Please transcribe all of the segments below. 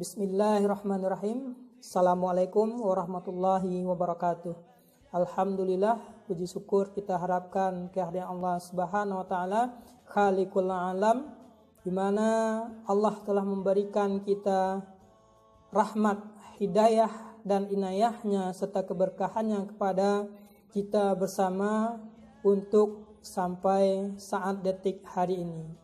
Bismillahirrahmanirrahim. Assalamualaikum warahmatullahi wabarakatuh. Alhamdulillah, puji syukur kita harapkan kehadiran Allah Subhanahu wa taala, Khaliqul Alam, di mana Allah telah memberikan kita rahmat, hidayah dan inayahnya serta keberkahannya kepada kita bersama untuk sampai saat detik hari ini.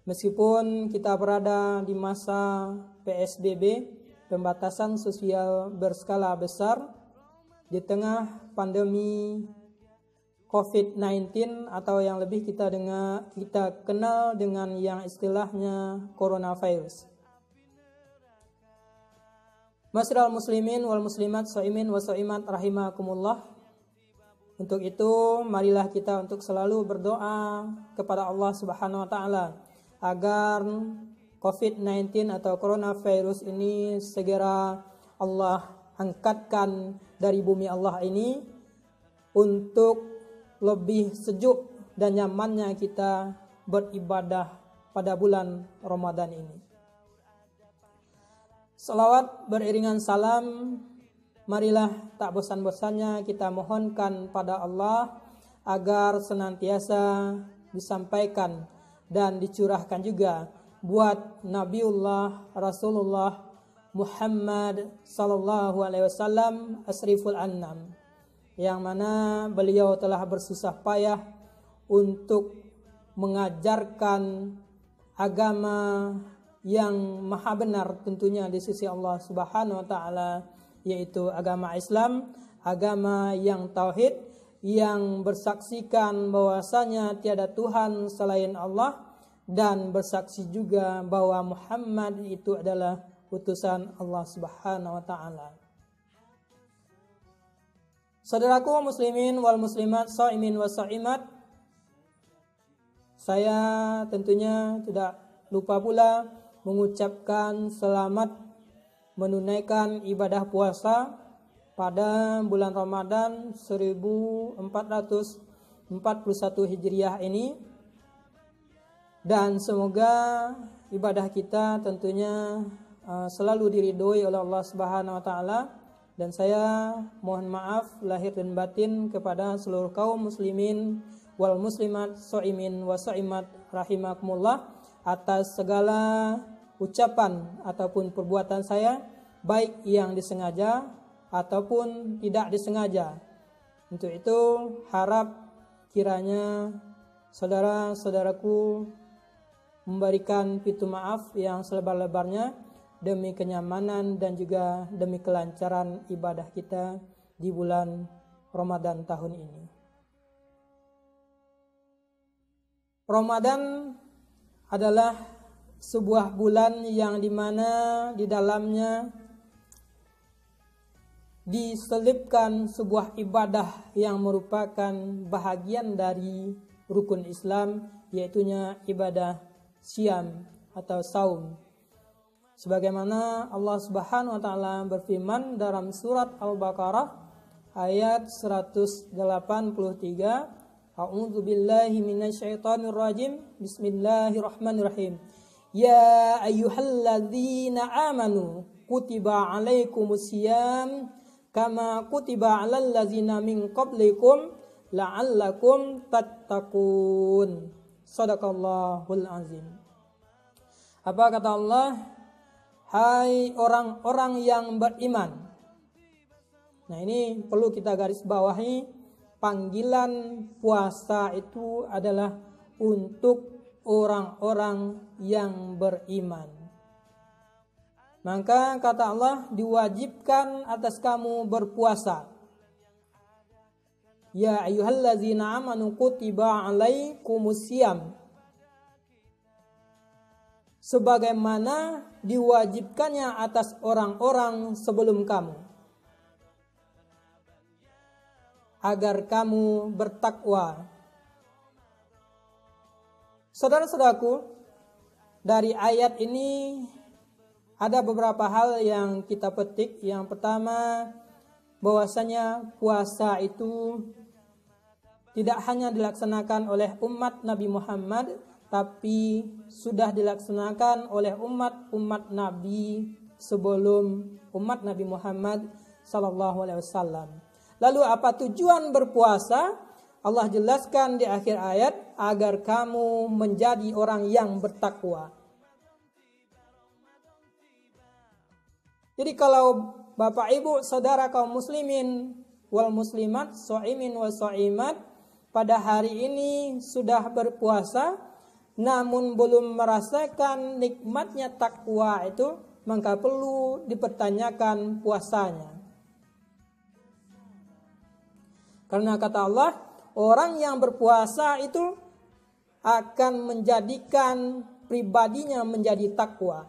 Meskipun kita berada di masa PSBB, pembatasan sosial berskala besar, di tengah pandemi COVID-19 atau yang lebih kita kenal dengan yang istilahnya coronavirus. Masyiral muslimin wal muslimat, shaimin wa shaimat rahimakumullah. Untuk itu, marilah kita untuk selalu berdoa kepada Allah Subhanahu wa taala agar COVID-19 atau coronavirus ini segera Allah angkatkan dari bumi Allah ini untuk lebih sejuk dan nyamannya kita beribadah pada bulan Ramadan ini. Salawat beriringan salam, marilah tak bosan-bosannya kita mohonkan pada Allah agar senantiasa disampaikan dan dicurahkan juga buat Nabiullah Rasulullah Muhammad sallallahu alaihi wasallam asriful annam, yang mana beliau telah bersusah payah untuk mengajarkan agama yang maha benar tentunya di sisi Allah Subhanahu wa taala, yaitu agama Islam, agama yang tauhid, yang bersaksikan bahwasanya tiada Tuhan selain Allah dan bersaksi juga bahwa Muhammad itu adalah utusan Allah Subhanahu wa taala. Saudaraku muslimin wal muslimat, shaimin wa shaimat, saya tentunya tidak lupa pula mengucapkan selamat menunaikan ibadah puasa pada bulan Ramadan 1441 Hijriah ini, dan semoga ibadah kita tentunya selalu diridhoi oleh Allah Subhanahu wa taala. Dan saya mohon maaf lahir dan batin kepada seluruh kaum muslimin wal muslimat, shaimin wa shaimat rahimakumullah, atas segala ucapan ataupun perbuatan saya, baik yang disengaja ataupun tidak disengaja. Untuk itu harap kiranya saudara-saudaraku memberikan pintu maaf yang selebar-lebarnya demi kenyamanan dan juga demi kelancaran ibadah kita di bulan Ramadan tahun ini. Ramadan adalah sebuah bulan yang dimana di dalamnya diselipkan sebuah ibadah yang merupakan bahagian dari rukun Islam, yaitunya ibadah Syam atau saum. Sebagaimana Allah Subhanahu wa taala berfirman dalam surat Al-Baqarah ayat 183, A'udzu billahi minasyaitonir rajim. Bismillahirrahmanirrahim. Ya ayyuhalladzina amanu kutiba alaikumusiyam kama kutiba alal ladzina min qablikum la'allakum tattaqun. Shadaqallahul azim. Apa kata Allah? Hai orang-orang yang beriman. Nah, ini perlu kita garis bawahi, panggilan puasa itu adalah untuk orang-orang yang beriman. Maka kata Allah, diwajibkan atas kamu berpuasa. Ya ayyuhallazina amanu kutiba alaikumusiyam, sebagaimana diwajibkannya atas orang-orang sebelum kamu, agar kamu bertakwa. Saudara-saudaraku, dari ayat ini ada beberapa hal yang kita petik. Yang pertama, bahwasanya puasa itu tidak hanya dilaksanakan oleh umat Nabi Muhammad, tapi sudah dilaksanakan oleh umat-umat Nabi sebelum umat Nabi Muhammad sallallahu alaihi wasallam. Lalu apa tujuan berpuasa? Allah jelaskan di akhir ayat, agar kamu menjadi orang yang bertakwa. Jadi kalau Bapak Ibu saudara kaum muslimin wal muslimat, shaimin wal shaimat, pada hari ini sudah berpuasa namun belum merasakan nikmatnya takwa itu, maka perlu dipertanyakan puasanya. Karena kata Allah, orang yang berpuasa itu akan menjadikan pribadinya menjadi takwa.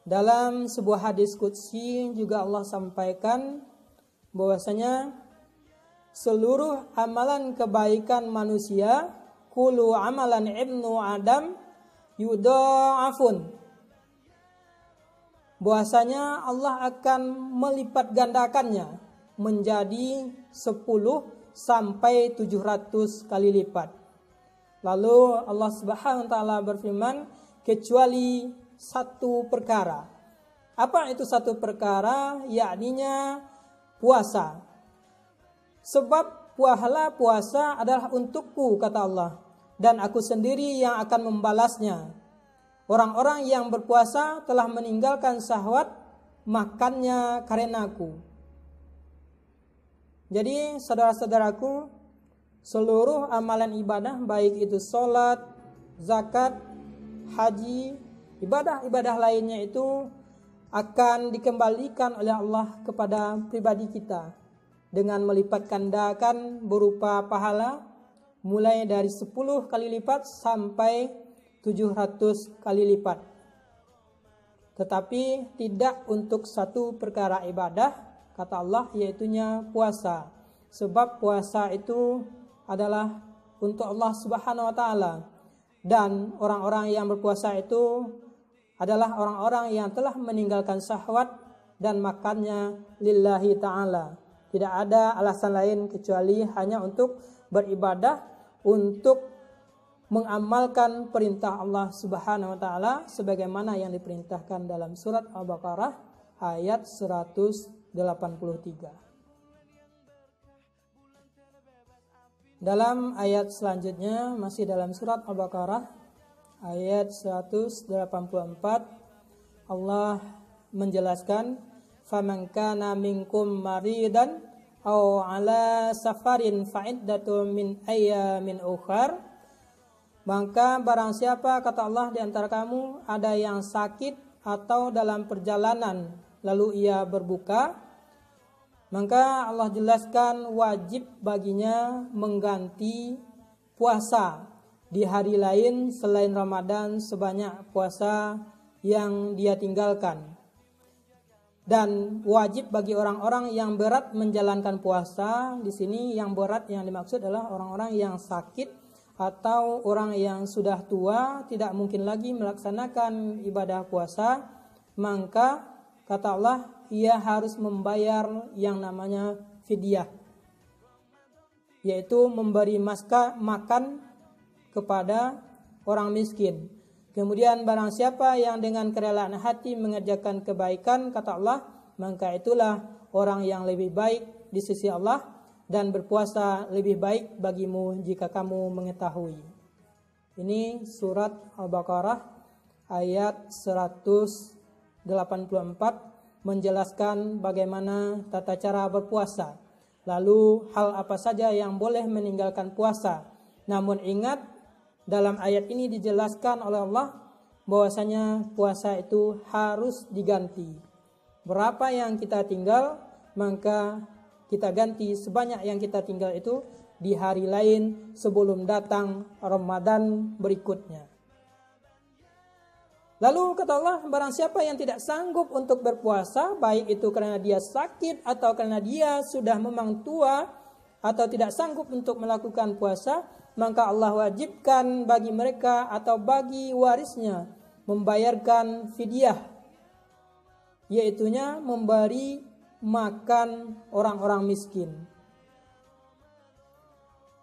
Dalam sebuah hadis qudsi juga Allah sampaikan bahwasanya seluruh amalan kebaikan manusia, kullu amalan ibnu Adam yudha'afun. Bahwasanya Allah akan melipat gandakannya menjadi 10 sampai 700 kali lipat. Lalu Allah Subhanahu wa taala berfirman, kecuali satu perkara. Apa itu satu perkara? Yakninya puasa. Sebab pahala puasa adalah untukku, kata Allah, dan aku sendiri yang akan membalasnya. Orang-orang yang berpuasa telah meninggalkan syahwat makannya karenaku. Jadi saudara-saudaraku, seluruh amalan ibadah, baik itu sholat, zakat, haji, ibadah-ibadah lainnya itu akan dikembalikan oleh Allah kepada pribadi kita dengan melipat gandakan berupa pahala mulai dari 10 kali lipat sampai 700 kali lipat. Tetapi tidak untuk satu perkara ibadah, kata Allah, yaitunya puasa. Sebab puasa itu adalah untuk Allah Subhanahu wa taala. Dan orang-orang yang berpuasa itu adalah orang-orang yang telah meninggalkan syahwat dan makannya lillahi ta'ala. Tidak ada alasan lain kecuali hanya untuk beribadah, untuk mengamalkan perintah Allah Subhanahu wa taala sebagaimana yang diperintahkan dalam surat Al-Baqarah ayat 183. Dalam ayat selanjutnya masih dalam surat Al-Baqarah ayat 184, Allah menjelaskan, faman kana minkum maridan aw ala safarin fa'iddatun min ayyamin ukhar. Maka barang siapa, kata Allah, di antara kamu ada yang sakit atau dalam perjalanan lalu ia berbuka, maka Allah jelaskan wajib baginya mengganti puasa di hari lain selain Ramadan sebanyak puasa yang dia tinggalkan. Dan wajib bagi orang-orang yang berat menjalankan puasa. Di sini yang berat yang dimaksud adalah orang-orang yang sakit atau orang yang sudah tua, tidak mungkin lagi melaksanakan ibadah puasa, maka kata Allah, ia harus membayar yang namanya fidyah, yaitu memberi makan kepada orang miskin. Kemudian barang siapa yang dengan kerelaan hati mengerjakan kebaikan, kata Allah, maka itulah orang yang lebih baik di sisi Allah, dan berpuasa lebih baik bagimu jika kamu mengetahui. Ini surat Al-Baqarah ayat 184 menjelaskan bagaimana tata cara berpuasa. Lalu hal apa saja yang boleh meninggalkan puasa. Namun ingat, dalam ayat ini dijelaskan oleh Allah bahwasanya puasa itu harus diganti. Berapa yang kita tinggal, maka kita ganti sebanyak yang kita tinggal itu di hari lain sebelum datang Ramadan berikutnya. Lalu kata Allah, barang siapa yang tidak sanggup untuk berpuasa, baik itu karena dia sakit atau karena dia sudah memang tua atau tidak sanggup untuk melakukan puasa, maka Allah wajibkan bagi mereka atau bagi warisnya membayarkan fidyah, yaitunya memberi makan orang-orang miskin.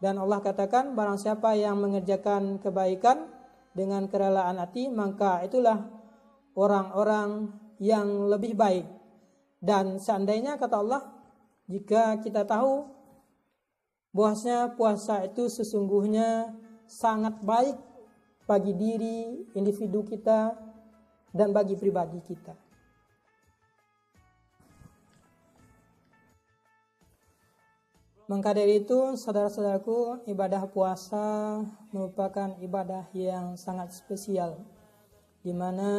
Dan Allah katakan, barang siapa yang mengerjakan kebaikan dengan kerelaan hati, maka itulah orang-orang yang lebih baik. Dan seandainya kata Allah, jika kita tahu bahwasanya puasa itu sesungguhnya sangat baik bagi diri individu kita dan bagi pribadi kita. Maka dari itu, saudara-saudaraku, ibadah puasa merupakan ibadah yang sangat spesial, di mana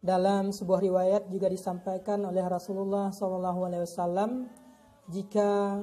dalam sebuah riwayat juga disampaikan oleh Rasulullah SAW, jika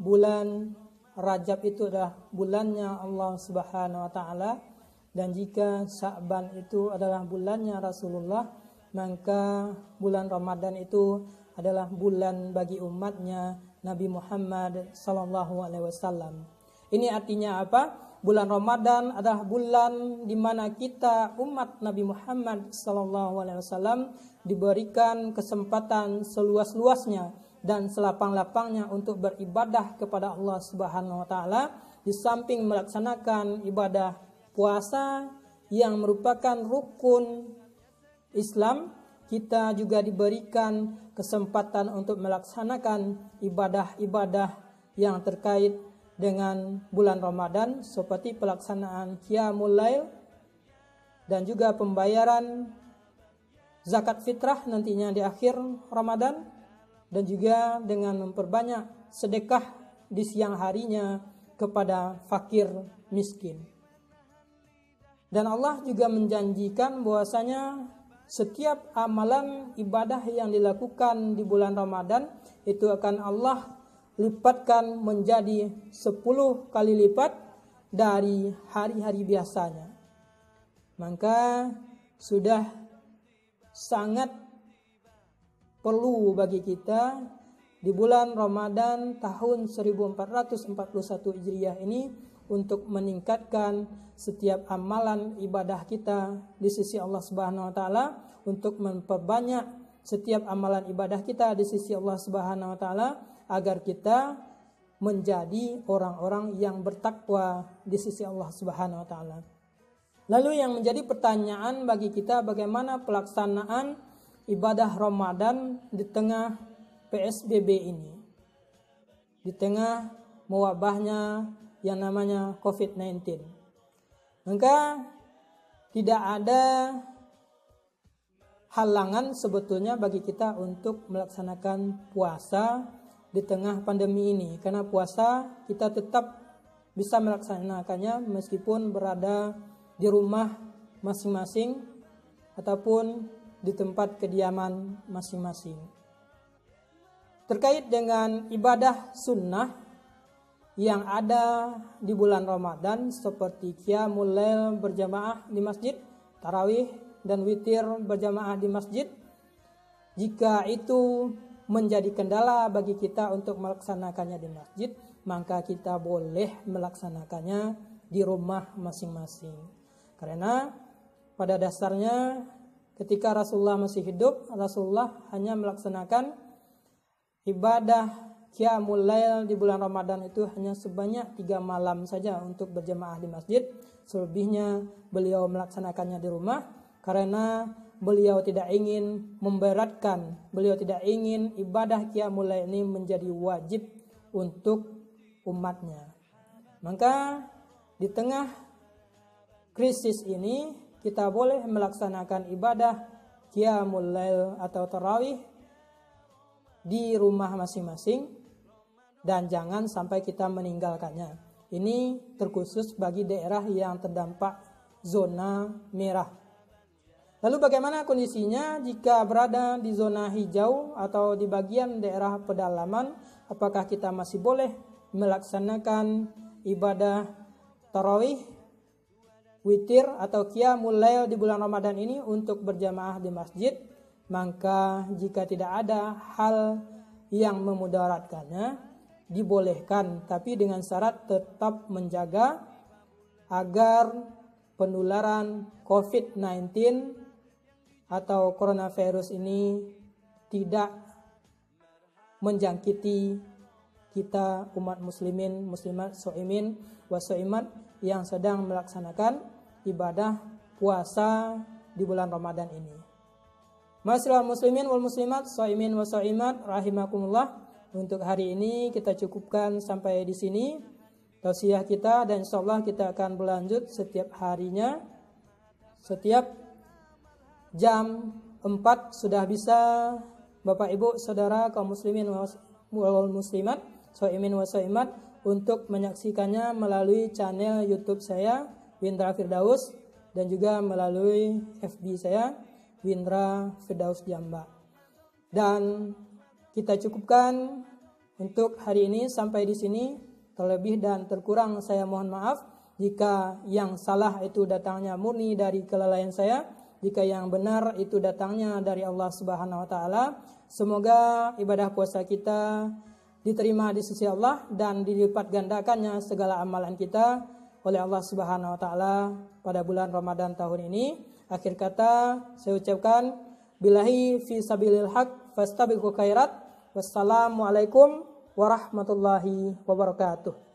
bulan Rajab itu adalah bulannya Allah Subhanahu wa taala, dan jika Sya'ban itu adalah bulannya Rasulullah, maka bulan Ramadan itu adalah bulan bagi umatnya Nabi Muhammad SAW. Ini artinya apa? Bulan Ramadan adalah bulan di mana kita umat Nabi Muhammad SAW diberikan kesempatan seluas-luasnya dan selapang-lapangnya untuk beribadah kepada Allah Subhanahu wa taala, di samping melaksanakan ibadah puasa yang merupakan rukun Islam. Kita juga diberikan kesempatan untuk melaksanakan ibadah-ibadah yang terkait dengan bulan Ramadan, seperti pelaksanaan Qiyamul Lail dan juga pembayaran zakat fitrah nantinya di akhir Ramadan, dan juga dengan memperbanyak sedekah di siang harinya kepada fakir miskin. Dan Allah juga menjanjikan bahwasanya setiap amalan ibadah yang dilakukan di bulan Ramadan itu akan Allah lipatkan menjadi 10 kali lipat dari hari-hari biasanya. Maka sudah sangat perlu bagi kita di bulan Ramadan tahun 1441 Hijriah ini untuk meningkatkan setiap amalan ibadah kita di sisi Allah Subhanahu wa taala, untuk memperbanyak setiap amalan ibadah kita di sisi Allah Subhanahu wa taala, agar kita menjadi orang-orang yang bertakwa di sisi Allah Subhanahu wa taala. Lalu yang menjadi pertanyaan bagi kita, bagaimana pelaksanaan ibadah Ramadan di tengah PSBB ini, di tengah mewabahnya yang namanya COVID-19. Maka tidak ada halangan sebetulnya bagi kita untuk melaksanakan puasa di tengah pandemi ini, karena puasa kita tetap bisa melaksanakannya meskipun berada di rumah masing-masing ataupun di tempat kediaman masing-masing. Terkait dengan ibadah sunnah yang ada di bulan Ramadan seperti Qiyamul Lail berjamaah di masjid, tarawih dan witir berjamaah di masjid, jika itu menjadi kendala bagi kita untuk melaksanakannya di masjid, maka kita boleh melaksanakannya di rumah masing-masing. Karena pada dasarnya ketika Rasulullah masih hidup, Rasulullah hanya melaksanakan ibadah Qiyamul Lail di bulan Ramadan itu hanya sebanyak 3 malam saja untuk berjamaah di masjid. Selebihnya beliau melaksanakannya di rumah, karena beliau tidak ingin memberatkan, beliau tidak ingin ibadah Qiyamul Lail ini menjadi wajib untuk umatnya. Maka di tengah krisis ini kita boleh melaksanakan ibadah Qiyamul Lail atau tarawih di rumah masing-masing, dan jangan sampai kita meninggalkannya. Ini terkhusus bagi daerah yang terdampak zona merah. Lalu bagaimana kondisinya jika berada di zona hijau atau di bagian daerah pedalaman? Apakah kita masih boleh melaksanakan ibadah tarawih, witir atau Qiyamul Lail di bulan Ramadan ini untuk berjamaah di masjid? Maka jika tidak ada hal yang memudaratkannya, dibolehkan, tapi dengan syarat tetap menjaga agar penularan COVID-19 atau coronavirus ini tidak menjangkiti kita umat muslimin, muslimat, so'imin, wa so'imat yang sedang melaksanakan ibadah puasa di bulan Ramadan ini. Ma'asyiral muslimin wal muslimat, shaimin wa shaimat rahimakumullah. Untuk hari ini kita cukupkan sampai di sini tausiah kita, dan insyaallah kita akan berlanjut setiap harinya. Setiap jam 4 sudah bisa Bapak Ibu Saudara kaum muslimin wal muslimat, shaimin wa shaimat, untuk menyaksikannya melalui channel YouTube saya Windra Firdaus, dan juga melalui FB saya Windra Firdaus Jamba. Dan kita cukupkan untuk hari ini sampai di sini. Terlebih dan terkurang saya mohon maaf. Jika yang salah itu datangnya murni dari kelalaian saya, jika yang benar itu datangnya dari Allah Subhanahu wa taala. Semoga ibadah puasa kita diterima di sisi Allah dan dilipat gandakannya segala amalan kita oleh Allah Subhanahu wa taala pada bulan Ramadan tahun ini. Akhir kata saya ucapkan billahi fi sabilil haq fastabiqul khairat. Wassalamualaikum warahmatullahi wabarakatuh.